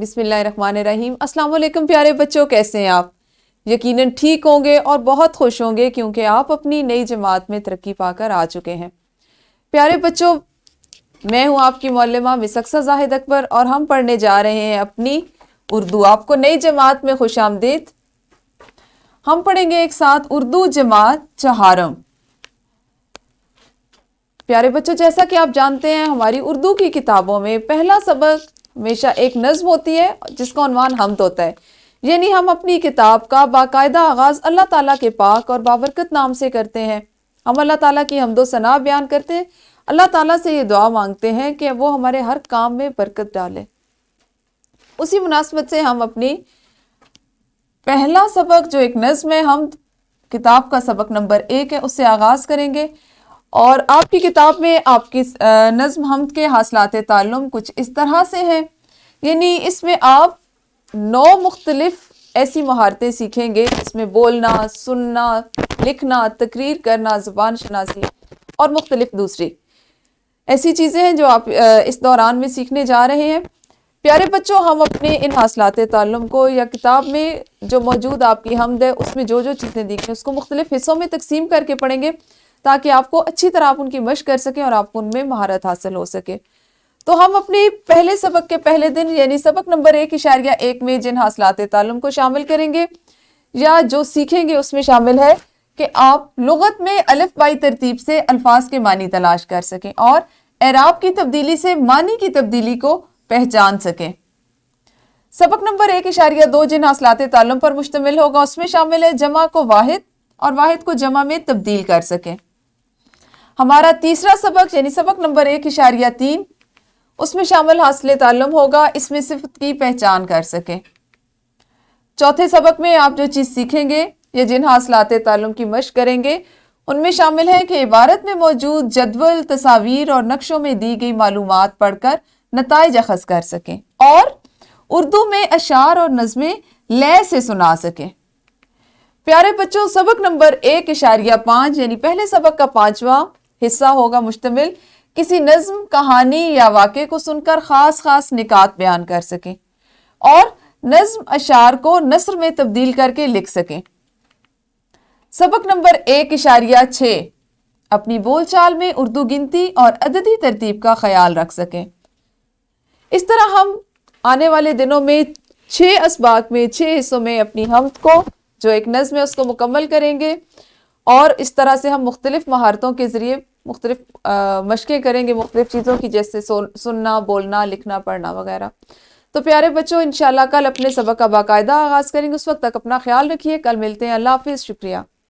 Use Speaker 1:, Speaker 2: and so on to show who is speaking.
Speaker 1: بسم اللہ الرحمن الرحیم۔ السلام علیکم پیارے بچوں، کیسے ہیں آپ؟ یقیناً ٹھیک ہوں گے اور بہت خوش ہوں گے کیونکہ آپ اپنی نئی جماعت میں ترقی پا کر آ چکے ہیں۔ پیارے بچوں، میں ہوں آپ کی معلمہ مس اقصیٰ زاہد اکبر اور ہم پڑھنے جا رہے ہیں اپنی اردو۔ آپ کو نئی جماعت میں خوش آمدید۔ ہم پڑھیں گے ایک ساتھ اردو جماعت چہارم۔ پیارے بچوں، جیسا کہ آپ جانتے ہیں ہماری اردو کی کتابوں میں پہلا سبق ہمیشہ ایک نظم ہوتی ہے جس کا عنوان حمد ہوتا ہے، یعنی ہم اپنی کتاب کا باقاعدہ آغاز اللہ تعالیٰ کے پاک اور بابرکت نام سے کرتے ہیں۔ ہم اللہ تعالیٰ کی حمد و ثنا بیان کرتے ہیں، اللہ تعالیٰ سے یہ دعا مانگتے ہیں کہ وہ ہمارے ہر کام میں برکت ڈالے۔ اسی مناسبت سے ہم اپنی پہلا سبق جو ایک نظم ہے حمد، کتاب کا سبق نمبر 1 ہے، اس سے آغاز کریں گے۔ اور آپ کی کتاب میں آپ کی نظم حمد کے حاصلات تعلم کچھ اس طرح سے ہیں، یعنی اس میں آپ 9 مختلف ایسی مہارتیں سیکھیں گے جس میں بولنا، سننا، لکھنا، تقریر کرنا، زبان شناسی اور مختلف دوسری ایسی چیزیں ہیں جو آپ اس دوران میں سیکھنے جا رہے ہیں۔ پیارے بچوں، ہم اپنے ان حاصلات تعلم کو یا کتاب میں جو موجود آپ کی حمد ہے اس میں جو چیزیں دی گئی اس کو مختلف حصوں میں تقسیم کر کے پڑھیں گے تاکہ آپ کو اچھی طرح آپ ان کی مشق کر سکیں اور آپ کو ان میں مہارت حاصل ہو سکے۔ تو ہم اپنی پہلے سبق کے پہلے دن یعنی سبق نمبر 1.1 میں جن حاصلات تعلم کو شامل کریں گے یا جو سیکھیں گے اس میں شامل ہے کہ آپ لغت میں الف بائی ترتیب سے الفاظ کے معنی تلاش کر سکیں اور اعراب کی تبدیلی سے معنی کی تبدیلی کو پہچان سکیں۔ سبق نمبر 1.2 جن حاصلات تعلم پر مشتمل ہوگا اس میں شامل ہے جمع کو واحد اور واحد کو جمع میں تبدیل کر سکیں۔ ہمارا تیسرا سبق یعنی سبق نمبر 1.3 اس میں شامل حاصل تعلم ہوگا اس میں صفت کی پہچان کر سکیں۔ چوتھے سبق میں آپ جو چیز سیکھیں گے یا جن حاصلات تعلم کی مشق کریں گے ان میں شامل ہے کہ عبارت میں موجود جدول، تصاویر اور نقشوں میں دی گئی معلومات پڑھ کر نتائج اخذ کر سکیں اور اردو میں اشعار اور نظمیں لے سے سنا سکیں۔ پیارے بچوں، سبق نمبر 1.5 یعنی پہلے سبق کا 5واں حصہ ہوگا مشتمل کسی نظم، کہانی یا واقعے کو سن کر خاص نکات بیان کر سکیں اور نظم اشعار کو نثر میں تبدیل کر کے لکھ سکیں۔ سبق نمبر 1.6 اپنی بول چال میں اردو گنتی اور عددی ترتیب کا خیال رکھ سکیں۔ اس طرح ہم آنے والے دنوں میں 6 اسباق میں 6 حصوں میں اپنی حمد کو جو ایک نظم ہے اس کو مکمل کریں گے اور اس طرح سے ہم مختلف مہارتوں کے ذریعے مختلف مشقیں کریں گے مختلف چیزوں کی، جیسے سننا، بولنا، لکھنا، پڑھنا وغیرہ۔ تو پیارے بچوں، انشاءاللہ کل اپنے سبق کا باقاعدہ آغاز کریں گے، اس وقت تک اپنا خیال رکھیے، کل ملتے ہیں، اللہ حافظ، شکریہ۔